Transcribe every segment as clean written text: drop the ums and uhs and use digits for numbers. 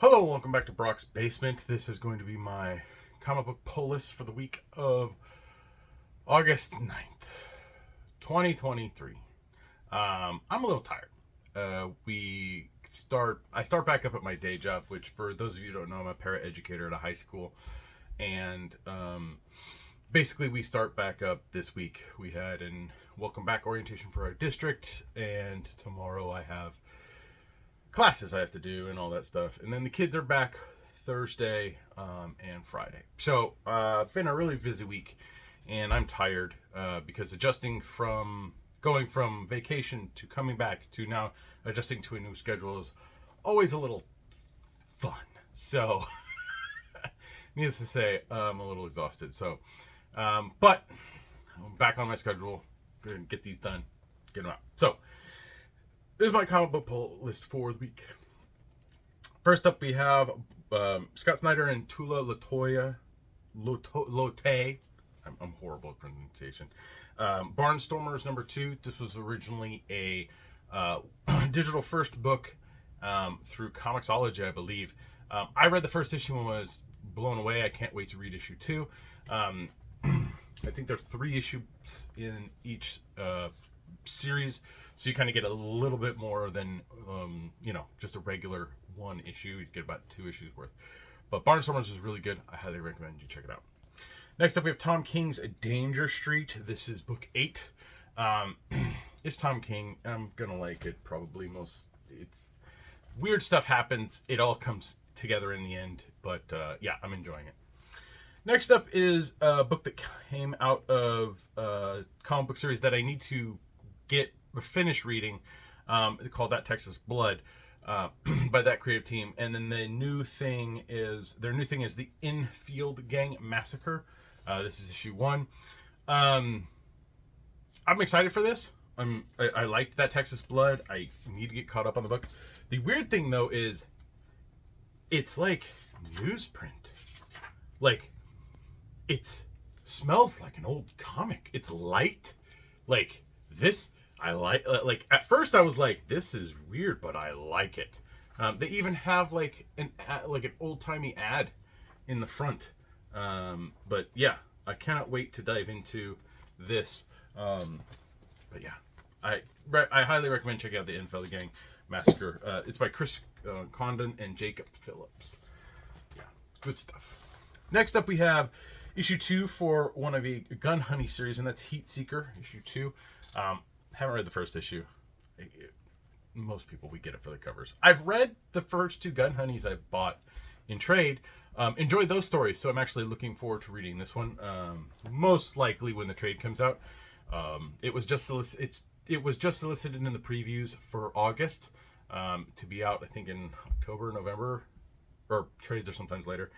Hello, welcome back to Brock's Basement. This is going to be my comic book pull list for the week of August 9th, 2023. I'm a little tired. I start back up at my day job, which for those of you who don't know, I'm a paraeducator at a high school. And basically we start back up this week. We had an welcome back orientation for our district, and tomorrow I have classes I have to do and all that stuff. And then the kids are back Thursday and Friday. So been a really busy week, and I'm tired because adjusting from going from vacation to coming back to now adjusting to a new schedule is always a little fun. So needless to say, I'm a little exhausted. So but I'm back on my schedule. Gonna get these done, get them out. So this is my comic book pull list for the week. First up, we have Scott Snyder and Tula Lotay. I'm horrible at pronunciation. Barnstormers #2. This was originally a digital first book through Comixology, I believe. I read the first issue and was blown away. I can't wait to read issue 2. I think there are 3 issues in each series, so you kind of get a little bit more than just a regular one issue. You get about 2 issues worth. But Barnstormers is really good. I highly recommend you check it out. Next up, we have Tom King's Danger Street. This is book 8. It's Tom King. I'm gonna like it probably. It's weird stuff happens. It all comes together in the end. But yeah, I'm enjoying it. Next up is a book that came out of a comic book series that I need to finish reading, called That Texas Blood, by that creative team. And then their new thing is the Infield Gang Massacre. This is issue 1. I'm excited for this. I liked That Texas Blood. I need to get caught up on the book. The weird thing though is it's like newsprint. Like, it smells like an old comic. It's light. Like this, I like at first I was like, this is weird, but I like it. They even have like an old-timey ad in the front. But yeah, I cannot wait to dive into this. But yeah, I highly recommend checking out the Infield Gang Massacre. It's by Chris Condon and Jacob Phillips. Yeah, good stuff. Next up, we have issue 2 for one of a Gun Honey series, and that's Heat Seeker, issue 2. Haven't read the first issue. Most people, we get it for the covers. I've read the first 2 Gun Honeys I bought in trade. Enjoyed those stories, so I'm actually looking forward to reading this one. Most likely when the trade comes out. It was just solicited in the previews for August, to be out I think in October, November, or trades are sometimes later.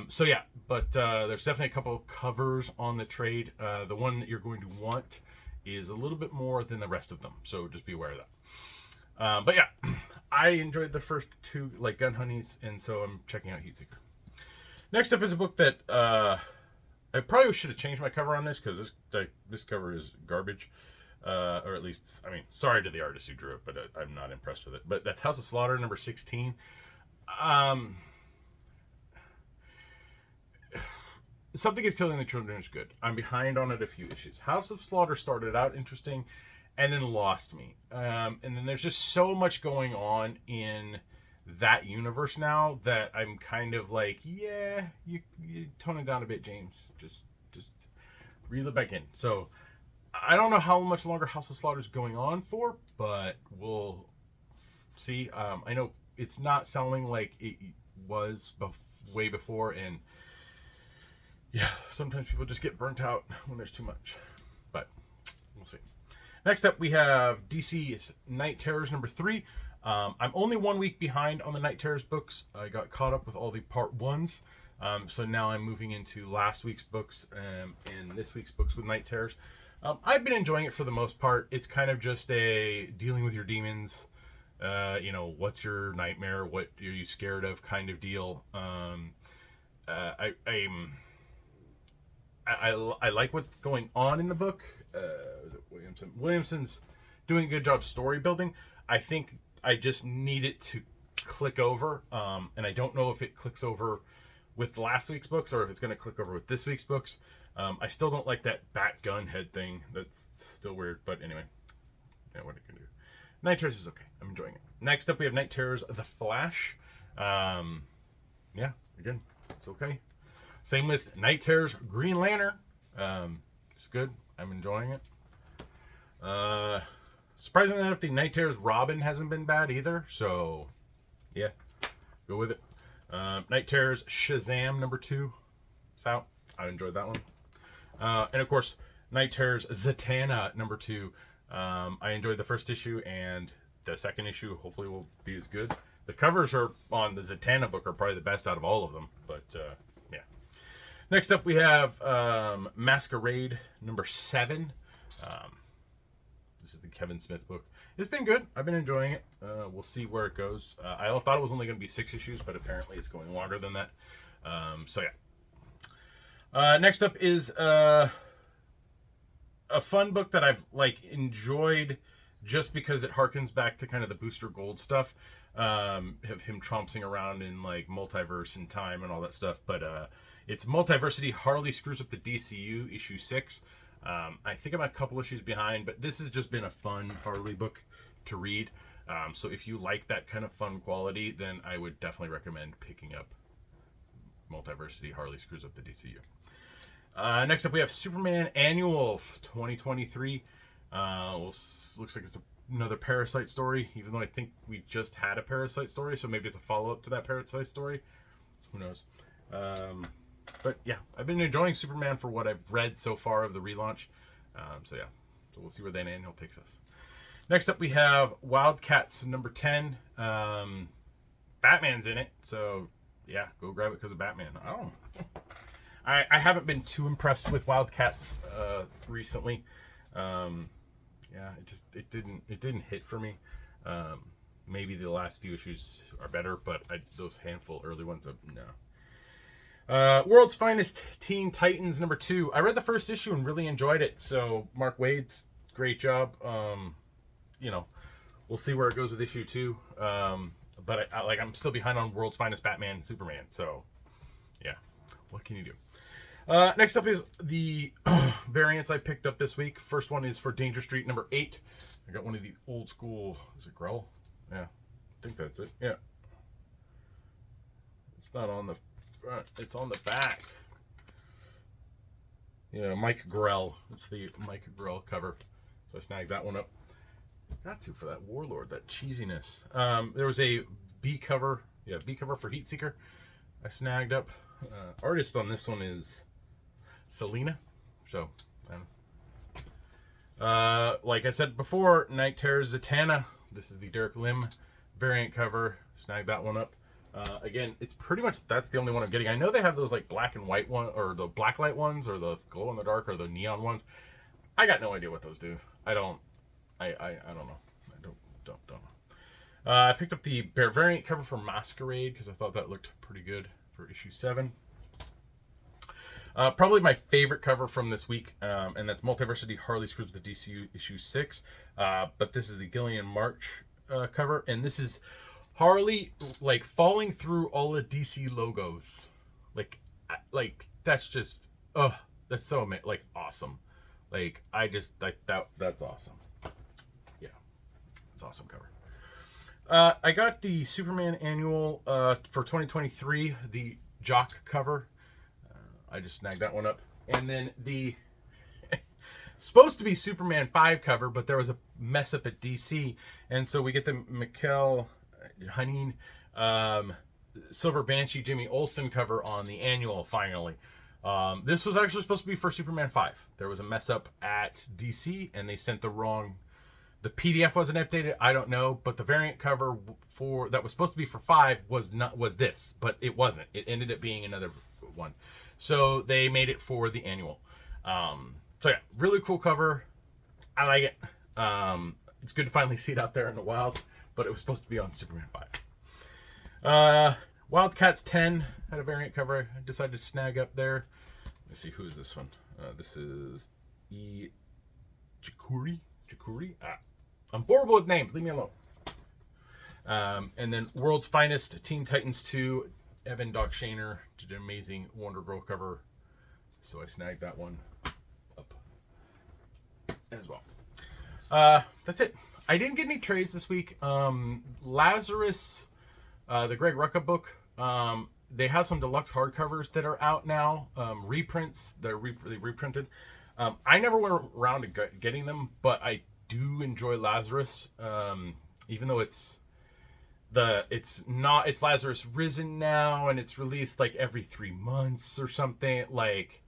So yeah, but there's definitely a couple covers on the trade. The one that you're going to want is a little bit more than the rest of them, so just be aware of that. But yeah, I enjoyed the first 2 like Gun Honeys, and so I'm checking out Heat Seeker. Next up is a book that I probably should have changed my cover on this, because this cover is garbage. Or at least, I mean, sorry to the artist who drew it, but I'm not impressed with it. But that's House of Slaughter #16. Something is Killing the Children is good. I'm behind on it a few issues. House of Slaughter started out interesting and then lost me. And then there's just so much going on in that universe now that I'm kind of like, yeah, you tone it down a bit, James. Just reel it back in. So I don't know how much longer House of Slaughter is going on for, but we'll see. I know it's not selling like it was way before, and yeah, sometimes people just get burnt out when there's too much, but we'll see. Next up, we have DC's Night Terrors #3. I'm only 1 week behind on the Night Terrors books. I got caught up with all the part 1s. So now I'm moving into last week's books and this week's books with Night Terrors. I've been enjoying it for the most part. It's kind of just a dealing with your demons. What's your nightmare? What are you scared of kind of deal. I like what's going on in the book. Is it Williamson's doing a good job story building. I think I just need it to click over, and I don't know if it clicks over with last week's books or if it's going to click over with this week's books. I still don't like that bat gun head thing. That's still weird, but anyway, yeah, what are you going to do? Night Terrors is okay. I'm enjoying it. Next up, we have Night Terrors The Flash. Yeah, again, it's okay. Same with Night Terrors Green Lantern. It's good. I'm enjoying it. Surprisingly enough, the Night Terrors Robin hasn't been bad either. So, yeah, go with it. Night Terrors Shazam #2. It's out. I enjoyed that one. And of course, Night Terrors Zatanna #2. I enjoyed the first issue, and the second issue hopefully will be as good. The covers are on the Zatanna book are probably the best out of all of them, but yeah. Next up, we have Masquerade #7. This is the Kevin Smith book. It's been good. I've been enjoying it. We'll see where it goes. I thought it was only going to be 6 issues, but apparently it's going longer than that. So yeah. Next up is a fun book that I've enjoyed just because it harkens back to kind of the Booster Gold stuff. Of him trompsing around in multiverse and time and all that stuff. But it's Multiversity Harley Screws Up the DCU issue 6. I think I'm a couple issues behind, but this has just been a fun Harley book to read. So if you like that kind of fun quality, then I would definitely recommend picking up Multiversity Harley Screws Up the DCU. Next up, we have Superman Annual 2023. Looks like it's another Parasite story, even though I think we just had a Parasite story, so maybe it's a follow-up to that Parasite story. Who knows? But yeah, I've been enjoying Superman for what I've read so far of the relaunch. So yeah, so we'll see where that annual takes us. Next up, we have Wildcats #10. Batman's in it, so yeah, go grab it because of Batman. I don't know. I haven't been too impressed with Wildcats recently. Yeah, it didn't hit for me. Maybe the last few issues are better, but those handful early ones, no. World's Finest Teen Titans #2. I read the first issue and really enjoyed it. So Mark Waid's great job. We'll see where it goes with issue 2. But I'm still behind on World's Finest Batman and Superman. So yeah, what can you do? Next up is the variants I picked up this week. First one is for Danger Street #8. I got one of the old school. Is it Grell? Yeah, I think that's it. Yeah. It's not on the front. It's on the back. Yeah, Mike Grell. It's the Mike Grell cover. So I snagged that one up. Got to for that Warlord, that cheesiness. There was a B cover. Yeah, B cover for Heatseeker. I snagged up. Artist on this one is Selena. So, like I said before, Night Terrors Zatanna. This is the Derek Lim variant cover. Snagged that one up. Again, it's pretty much that's the only one I'm getting. I know they have those black and white one, or the black light ones, or the glow in the dark, or the neon ones. I got no idea what those do. I don't know. I don't know. I picked up the Bear variant cover for Masquerade because I thought that looked pretty good for issue 7. Probably my favorite cover from this week, and that's Multiversity Harley Screws Up the DCU issue 6. But this is the Guillem March cover, and this is Harley falling through all the DC logos. That's just that's so awesome. That's awesome. Yeah, it's awesome cover. I got the Superman Annual for 2023, the Jock cover. I just snagged that one up. And then the supposed to be Superman 5 cover, but there was a mess up at DC. And so we get the Mikkel Hanin Silver Banshee Jimmy Olsen cover on the Annual finally. This was actually supposed to be for Superman 5. There was a mess up at DC and they sent the wrong... The PDF wasn't updated. I don't know, but the variant cover for that was supposed to be for 5 was this, but it wasn't. It ended up being another one. So they made it for the Annual. So yeah, really cool cover. I like it. It's good to finally see it out there in the wild, but it was supposed to be on Superman 5. Wildcats 10 had a variant cover. I decided to snag up there. Let's see, who is this one? This is Jakuri. I'm horrible with names. Leave me alone. And then World's Finest, Teen Titans 2. Evan Doc Shaner did an amazing Wonder Girl cover. So I snagged that one up as well. That's it. I didn't get any trades this week. Lazarus, the Greg Rucka book, they have some deluxe hardcovers that are out now. Reprints, they reprinted. I never went around to getting them, but I do enjoy Lazarus, even though it's Lazarus Risen now, and it's released like every 3 months or something. Like,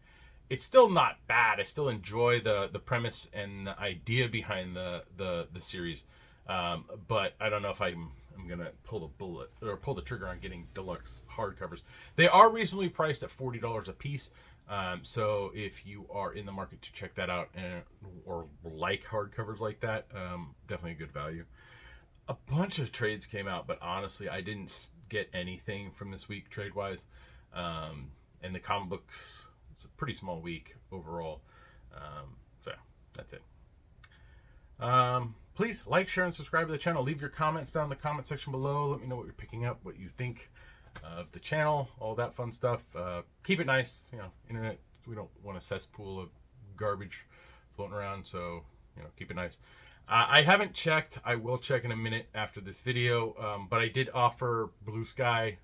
it's still not bad. I still enjoy the premise and the idea behind the series, but I don't know if I'm gonna pull the trigger on getting deluxe hardcovers. They are reasonably priced at $40 a piece. So if you are in the market to check that out or like hardcovers like that, definitely a good value. A bunch of trades came out, but honestly, I didn't get anything from this week trade-wise. And the comic book, it's a pretty small week overall. So that's it. Please like, share, and subscribe to the channel. Leave your comments down in the comment section below. Let me know what you're picking up, what you think of the channel, all that fun stuff. Keep it nice. Internet, we don't want a cesspool of garbage floating around, so keep it nice. I haven't checked. I will check in a minute after this video, but I did offer Bluesky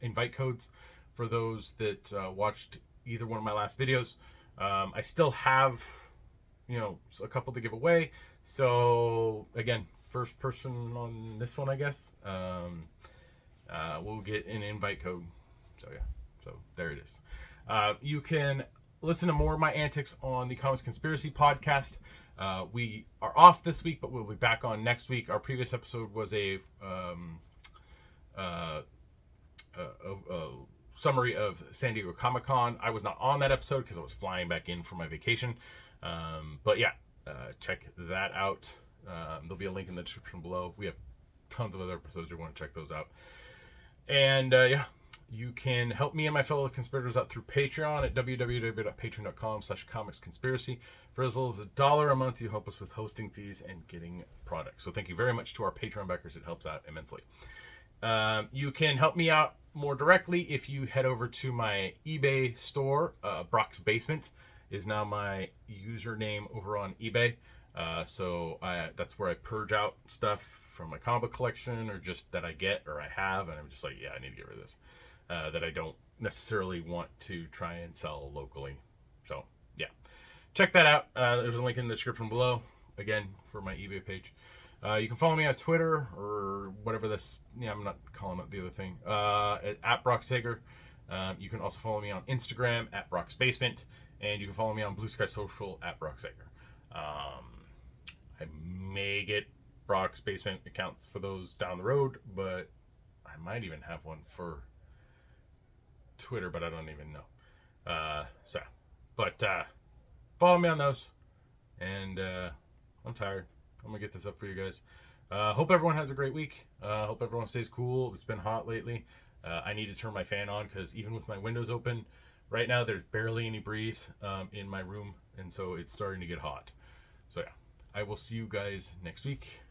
invite codes for those that watched either one of my last videos. I still have a couple to give away, so again, first person on this one, I guess, we'll get an invite code. So yeah, so there it is. You can listen to more of my antics on the Comics Conspiracy podcast. We are off this week, but we'll be back on next week. Our previous episode was a summary of San Diego Comic-Con. I was not on that episode because I was flying back in for my vacation. But yeah, check that out. There'll be a link in the description below. We have tons of other episodes. You want to check those out. And yeah, you can help me and my fellow conspirators out through Patreon at www.patreon.com/comicsconspiracy. For as little as $1 a month, you help us with hosting fees and getting products. So thank you very much to our Patreon backers. It helps out immensely. You can help me out more directly if you head over to my eBay store. Brock's Basement is now my username over on eBay. So that's where I purge out stuff from my comic book collection, or just that I get or I have, and I'm just like, yeah, I need to get rid of this. That I don't necessarily want to try and sell locally. So yeah, check that out. There's a link in the description below, again, for my eBay page. You can follow me on Twitter or whatever this, I'm not calling it the other thing, at brocksager. You can also follow me on Instagram at Brock's Basement, and you can follow me on Bluesky Social at brocksager. I may get Brock's Basement accounts for those down the road, but I might even have one for Twitter, but I don't even know. Follow me on those, and I'm tired. I'm gonna get this up for you guys. Hope everyone has a great week. Hope everyone stays cool. It's been hot lately. I need to turn my fan on because even with my windows open right now, there's barely any breeze in my room, and so it's starting to get hot. So yeah, I will see you guys next week.